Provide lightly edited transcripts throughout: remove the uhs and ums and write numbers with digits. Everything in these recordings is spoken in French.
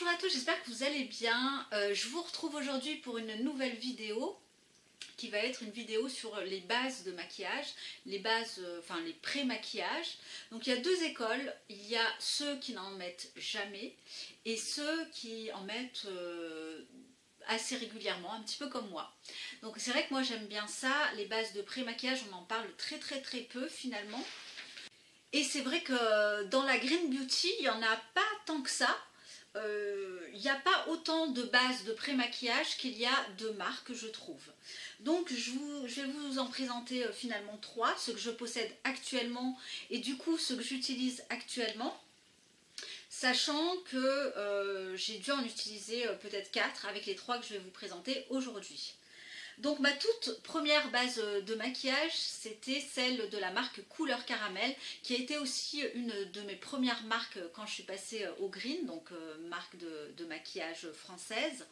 Bonjour à tous, j'espère que vous allez bien. Je vous retrouve aujourd'hui pour une nouvelle vidéo qui va être une vidéo sur les bases de maquillage, les bases, les pré-maquillages. Donc il y a deux écoles, il y a ceux qui n'en mettent jamais et ceux qui en mettent assez régulièrement, un petit peu comme moi. Donc c'est vrai que moi j'aime bien ça, les bases de pré-maquillage on en parle très peu finalement. Et c'est vrai que dans la Green Beauty il n'y en a pas tant que ça. Il n'y a pas autant de bases de pré-maquillage qu'il y a de marques, je trouve. Donc je vais vous en présenter finalement trois, ceux que je possède actuellement et du coup ceux que j'utilise actuellement, sachant que j'ai dû en utiliser peut-être 4 avec les 3 que je vais vous présenter aujourd'hui. Donc ma toute première base de maquillage, c'était celle de la marque Couleur Caramel, qui a été aussi une de mes premières marques quand je suis passée au Green, donc marque de maquillage française.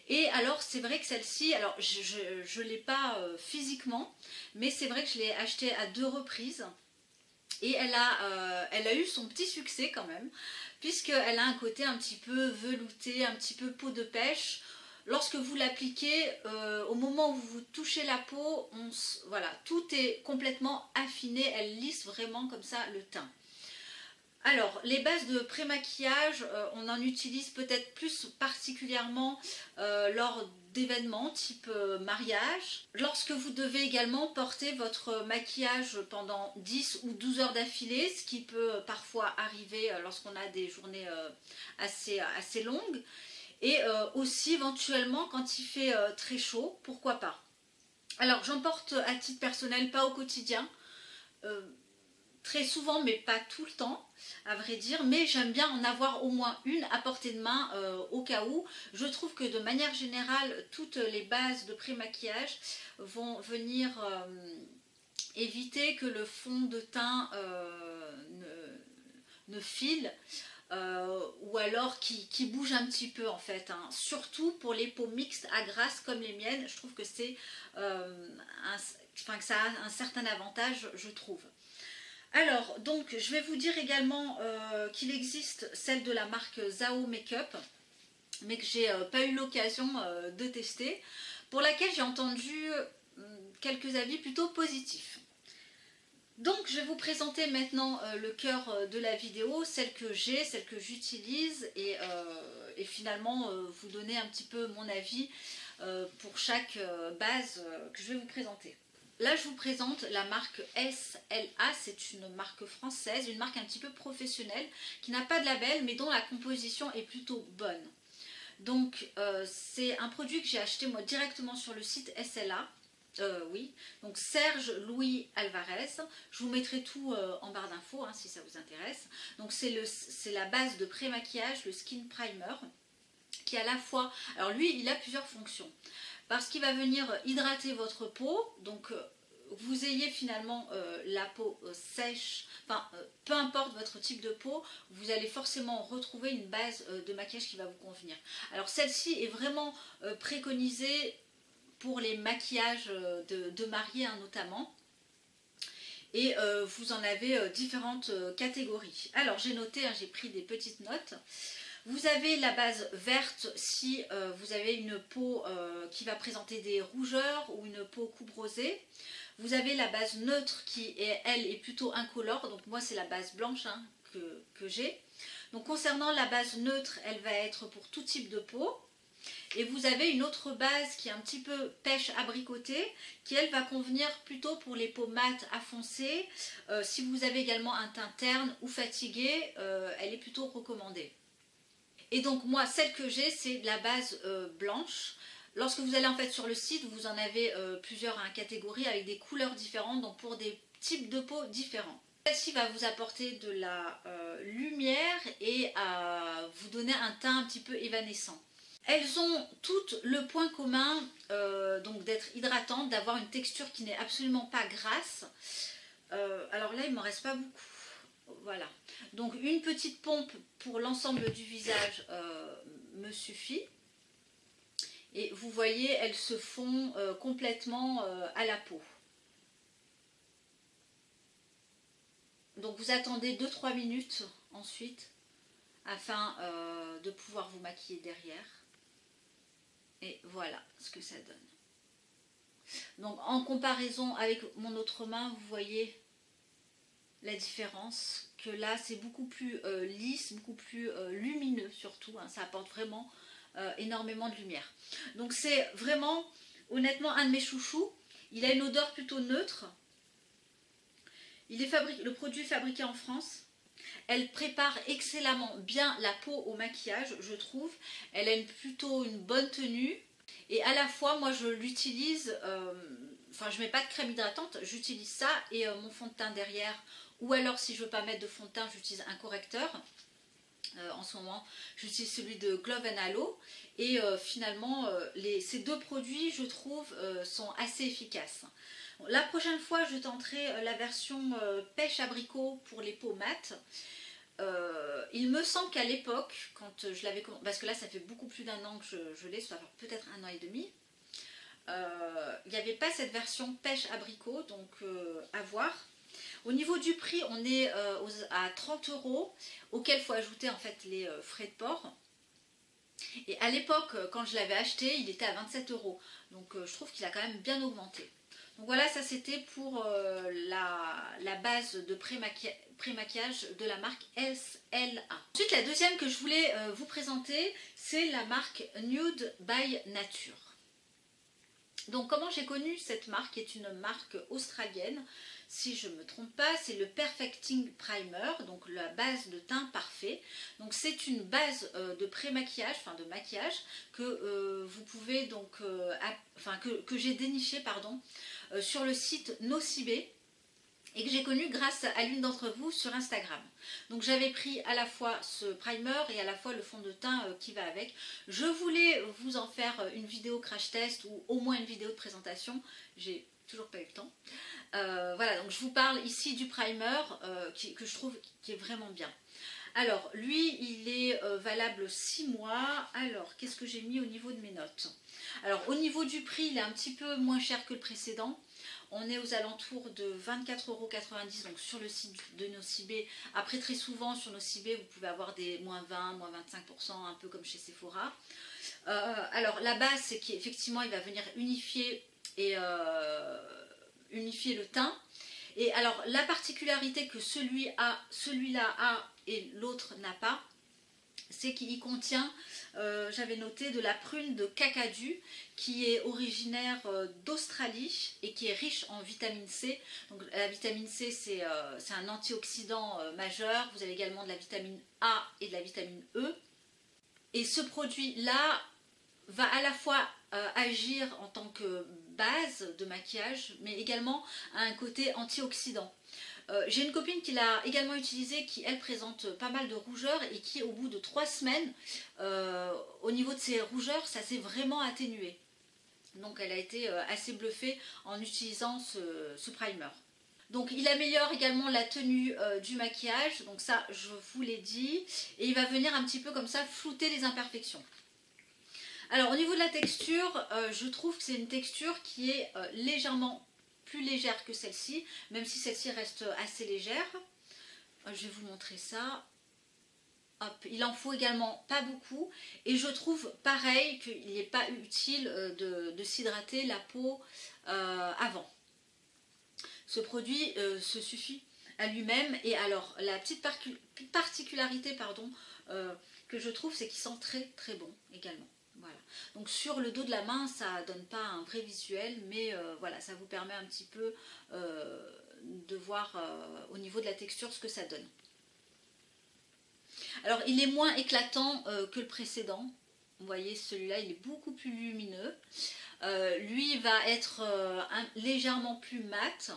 Et alors c'est vrai que celle-ci, alors je ne l'ai pas physiquement, mais c'est vrai que je l'ai achetée à 2 reprises. Et elle a eu son petit succès quand même, puisqu'elle a un côté un petit peu velouté, un petit peu peau de pêche. Lorsque vous l'appliquez, au moment où vous touchez la peau, voilà, tout est complètement affiné, elle lisse vraiment comme ça le teint. Alors, les bases de pré-maquillage, on en utilise peut-être plus particulièrement lors d'événements type mariage. Lorsque vous devez également porter votre maquillage pendant 10 ou 12 heures d'affilée, ce qui peut parfois arriver lorsqu'on a des journées assez longues. Et aussi éventuellement quand il fait très chaud, pourquoi pas. Alors j'en porte à titre personnel, pas au quotidien, très souvent mais pas tout le temps à vrai dire, mais j'aime bien en avoir au moins une à portée de main au cas où. Je trouve que de manière générale, toutes les bases de pré-maquillage vont venir éviter que le fond de teint ne file. Ou alors qui bouge un petit peu en fait, hein. Surtout pour les peaux mixtes à grasse comme les miennes, je trouve que c'est que ça a un certain avantage, je trouve. Alors donc je vais vous dire également qu'il existe celle de la marque Zao Makeup, mais que j'ai pas eu l'occasion de tester, pour laquelle j'ai entendu quelques avis plutôt positifs. Donc je vais vous présenter maintenant le cœur de la vidéo, celle que j'ai, celle que j'utilise et finalement vous donner un petit peu mon avis pour chaque base que je vais vous présenter. Là je vous présente la marque SLA, c'est une marque française, une marque un petit peu professionnelle qui n'a pas de label mais dont la composition est plutôt bonne. Donc c'est un produit que j'ai acheté moi directement sur le site SLA. Oui, donc Serge Louis Alvarez, je vous mettrai tout en barre d'infos hein, si ça vous intéresse. Donc c'est la base de pré-maquillage, le Skin Primer, qui à la fois, alors lui il a plusieurs fonctions, parce qu'il va venir hydrater votre peau, donc vous ayez finalement la peau sèche, enfin peu importe votre type de peau, vous allez forcément retrouver une base de maquillage qui va vous convenir. Alors celle-ci est vraiment préconisée pour les maquillages de mariés hein, notamment. Et vous en avez différentes catégories. Alors j'ai noté, hein, j'ai pris des petites notes. Vous avez la base verte si vous avez une peau qui va présenter des rougeurs ou une peau coupe rosée. Vous avez la base neutre qui elle est plutôt incolore. Donc moi c'est la base blanche hein, que j'ai. Donc concernant la base neutre, elle va être pour tout type de peau. Et vous avez une autre base qui est un petit peu pêche abricotée, qui elle va convenir plutôt pour les peaux mates à foncé. Si vous avez également un teint terne ou fatigué, elle est plutôt recommandée. Et donc moi, celle que j'ai, c'est la base blanche. Lorsque vous allez en fait sur le site, vous en avez plusieurs hein, catégories avec des couleurs différentes, donc pour des types de peau différents. Celle-ci va vous apporter de la lumière et vous donner un teint un petit peu évanescent. Elles ont toutes le point commun donc d'être hydratantes, d'avoir une texture qui n'est absolument pas grasse. Alors là, il ne m'en reste pas beaucoup. Voilà. Donc une petite pompe pour l'ensemble du visage me suffit. Et vous voyez, elles se font complètement à la peau. Donc vous attendez 2-3 minutes ensuite afin de pouvoir vous maquiller derrière. Et voilà ce que ça donne. Donc en comparaison avec mon autre main, vous voyez la différence, que là c'est beaucoup plus lisse, beaucoup plus lumineux surtout, hein, ça apporte vraiment énormément de lumière. Donc c'est vraiment honnêtement un de mes chouchous. Il a une odeur plutôt neutre. Le produit est fabriqué en France. Elle prépare excellemment bien la peau au maquillage, je trouve. Elle a plutôt une bonne tenue. Et à la fois, moi je l'utilise, enfin je mets pas de crème hydratante, j'utilise ça et mon fond de teint derrière. Ou alors si je veux pas mettre de fond de teint, j'utilise un correcteur. En ce moment, j'utilise celui de Glove Halo. Et finalement, ces deux produits, je trouve, sont assez efficaces. Bon, la prochaine fois, je tenterai la version pêche abricot pour les peaux mates. Il me semble qu'à l'époque, quand je l'avais, parce que là ça fait beaucoup plus d'un an que je l'ai, ça fait peut-être un an et demi, il n'y avait pas cette version pêche abricot, donc à voir. Au niveau du prix, on est à 30 €, auquel il faut ajouter en fait les frais de port. Et à l'époque, quand je l'avais acheté, il était à 27 €, donc je trouve qu'il a quand même bien augmenté. Donc voilà, ça c'était pour la base de pré-maquillage de la marque SLA. Ensuite, la deuxième que je voulais vous présenter, c'est la marque Nude by Nature. Donc comment j'ai connu cette marque, qui est une marque australienne, si je ne me trompe pas, c'est le Perfecting Primer, donc la base de teint parfait. Donc c'est une base de pré-maquillage, enfin de maquillage, que vous pouvez donc, que j'ai déniché pardon, sur le site Nocibé, et que j'ai connu grâce à l'une d'entre vous sur Instagram. Donc j'avais pris à la fois ce primer et à la fois le fond de teint qui va avec. Je voulais vous en faire une vidéo crash test ou au moins une vidéo de présentation. J'ai toujours pas eu le temps. Voilà, donc je vous parle ici du primer que je trouve qui est vraiment bien. Alors lui, il est valable 6 mois. Alors qu'est-ce que j'ai mis au niveau de mes notes? Alors au niveau du prix, il est un petit peu moins cher que le précédent. On est aux alentours de 24,90 € donc sur le site de Nocibé. Après, très souvent sur Nocibé, vous pouvez avoir des moins 20, moins 25%, un peu comme chez Sephora. Alors la base, c'est qu'effectivement, il va venir unifier le teint. Et alors la particularité que celui-là a et l'autre n'a pas, c'est qu'il contient, j'avais noté, de la prune de cacadu qui est originaire d'Australie et qui est riche en vitamine C. Donc la vitamine C, c'est un antioxydant majeur. Vous avez également de la vitamine A et de la vitamine E. Et ce produit-là va à la fois agir en tant que base de maquillage, mais également à un côté antioxydant. J'ai une copine qui l'a également utilisé, qui elle présente pas mal de rougeurs et qui au bout de 3 semaines, au niveau de ses rougeurs, ça s'est vraiment atténué. Donc elle a été assez bluffée en utilisant ce primer. Donc il améliore également la tenue du maquillage, donc ça je vous l'ai dit, et il va venir un petit peu comme ça flouter les imperfections. Alors au niveau de la texture, je trouve que c'est une texture qui est légèrement plus légère que celle-ci, même si celle-ci reste assez légère. Je vais vous montrer ça. Hop, il en faut également pas beaucoup, et je trouve pareil qu'il n'est pas utile de s'hydrater la peau avant. Ce produit se suffit à lui-même. Et alors la petite particularité que je trouve, c'est qu'il sent très très bon également. Voilà. Donc sur le dos de la main, ça donne pas un vrai visuel, mais voilà, ça vous permet un petit peu de voir au niveau de la texture ce que ça donne. Alors il est moins éclatant que le précédent. Vous voyez, celui-là il est beaucoup plus lumineux. Lui va être légèrement plus mat,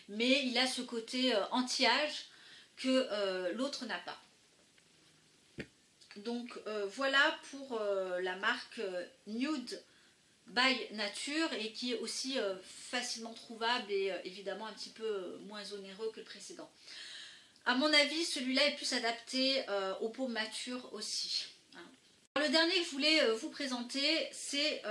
mais il a ce côté anti-âge que l'autre n'a pas. Donc voilà pour la marque Nude by Nature, et qui est aussi facilement trouvable et évidemment un petit peu moins onéreux que le précédent. À mon avis, celui-là est plus adapté aux peaux matures aussi. Le dernier que je voulais vous présenter, c'est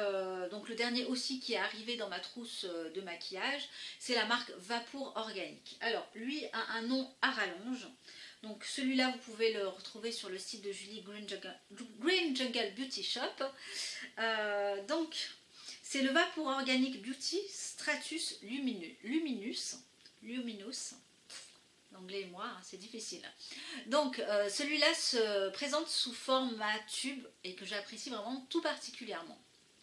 donc le dernier aussi qui est arrivé dans ma trousse de maquillage, c'est la marque Vapour Organique. Alors lui a un nom à rallonge, donc celui-là vous pouvez le retrouver sur le site de Julie Green Jungle Beauty Shop. Donc c'est le Vapour Organique Beauty Stratus Luminous. L'anglais et moi, hein, c'est difficile. Donc celui-là se présente sous format tube et que j'apprécie vraiment tout particulièrement.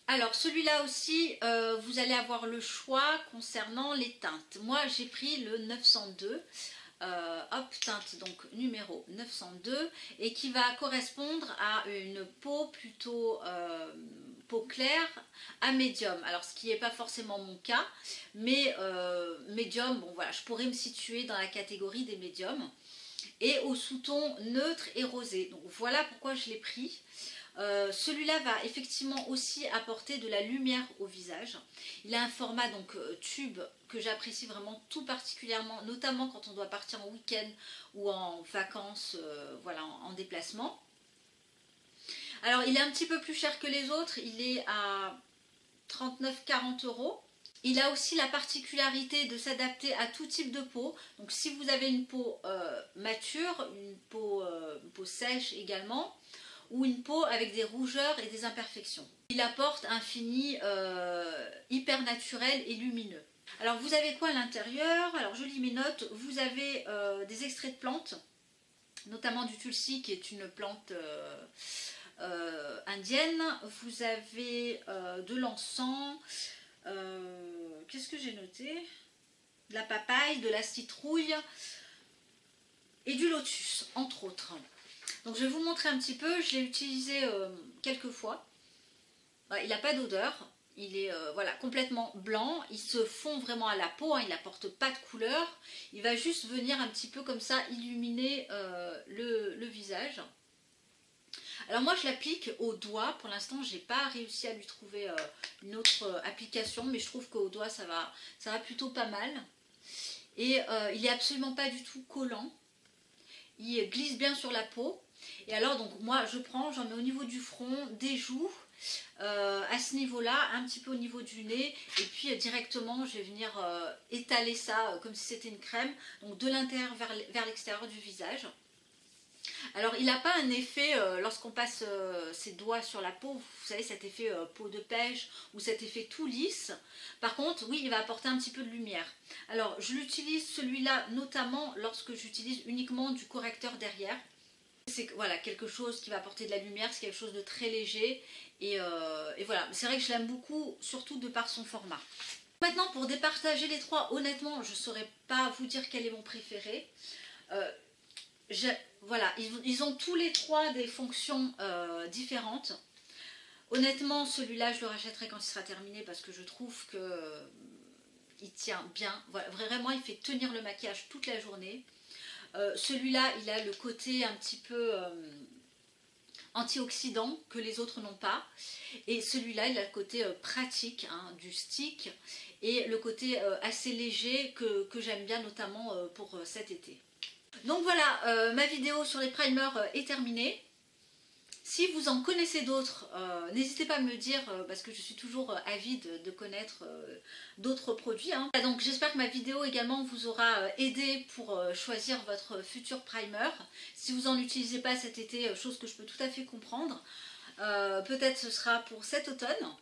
Alors celui-là aussi, vous allez avoir le choix concernant les teintes. Moi j'ai pris le 902, hop, teinte donc numéro 902 et qui va correspondre à une peau plutôt peau claire à médium. Alors ce qui n'est pas forcément mon cas, mais médium, bon voilà, je pourrais me situer dans la catégorie des médiums. Et au sous-ton neutre et rosé. Donc voilà pourquoi je l'ai pris. Celui-là va effectivement aussi apporter de la lumière au visage. Il a un format donc tube que j'apprécie vraiment tout particulièrement, notamment quand on doit partir en week-end ou en vacances, voilà, en déplacement. Alors il est un petit peu plus cher que les autres, il est à 39-40 €. Il a aussi la particularité de s'adapter à tout type de peau. Donc si vous avez une peau mature, une peau sèche également, ou une peau avec des rougeurs et des imperfections. Il apporte un fini hyper naturel et lumineux. Alors vous avez quoi à l'intérieur? Alors je lis mes notes. Vous avez des extraits de plantes, notamment du tulsi qui est une plante indienne. Vous avez de l'encens. Qu'est-ce que j'ai noté? De la papaye, de la citrouille et du lotus, entre autres. Donc je vais vous montrer un petit peu, je l'ai utilisé quelques fois. Il n'a pas d'odeur, il est voilà, complètement blanc, il se fond vraiment à la peau, hein, il n'apporte pas de couleur. Il va juste venir un petit peu comme ça illuminer le visage. Alors moi je l'applique au doigt, pour l'instant j'ai pas réussi à lui trouver une autre application, mais je trouve qu'au doigt ça va plutôt pas mal. Et il est absolument pas du tout collant, il glisse bien sur la peau. Et alors donc moi je prends, j'en mets au niveau du front, des joues, à ce niveau là, un petit peu au niveau du nez, et puis directement je vais venir étaler ça comme si c'était une crème, donc de l'intérieur vers l'extérieur du visage. Alors il n'a pas un effet, lorsqu'on passe ses doigts sur la peau, vous savez cet effet peau de pêche ou cet effet tout lisse. Par contre oui, il va apporter un petit peu de lumière. Alors je l'utilise celui-là notamment lorsque j'utilise uniquement du correcteur derrière. C'est voilà, quelque chose qui va apporter de la lumière, c'est quelque chose de très léger et voilà, c'est vrai que je l'aime beaucoup, surtout de par son format. Maintenant pour départager les trois, honnêtement je ne saurais pas vous dire quel est mon préféré. Voilà, ils ont tous les trois des fonctions différentes. Honnêtement, celui-là, je le rachèterai quand il sera terminé parce que je trouve que il tient bien. Voilà, vraiment, il fait tenir le maquillage toute la journée. Celui-là, il a le côté un petit peu antioxydant que les autres n'ont pas. Et celui-là, il a le côté pratique hein, du stick et le côté assez léger que j'aime bien notamment pour cet été. Donc voilà, ma vidéo sur les primers est terminée. Si vous en connaissez d'autres, n'hésitez pas à me le dire parce que je suis toujours avide de connaître d'autres produits. Hein. Donc j'espère que ma vidéo également vous aura aidé pour choisir votre futur primer. Si vous n'en utilisez pas cet été, chose que je peux tout à fait comprendre, peut-être ce sera pour cet automne.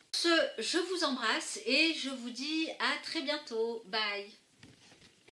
Je vous embrasse et je vous dis à très bientôt. Bye!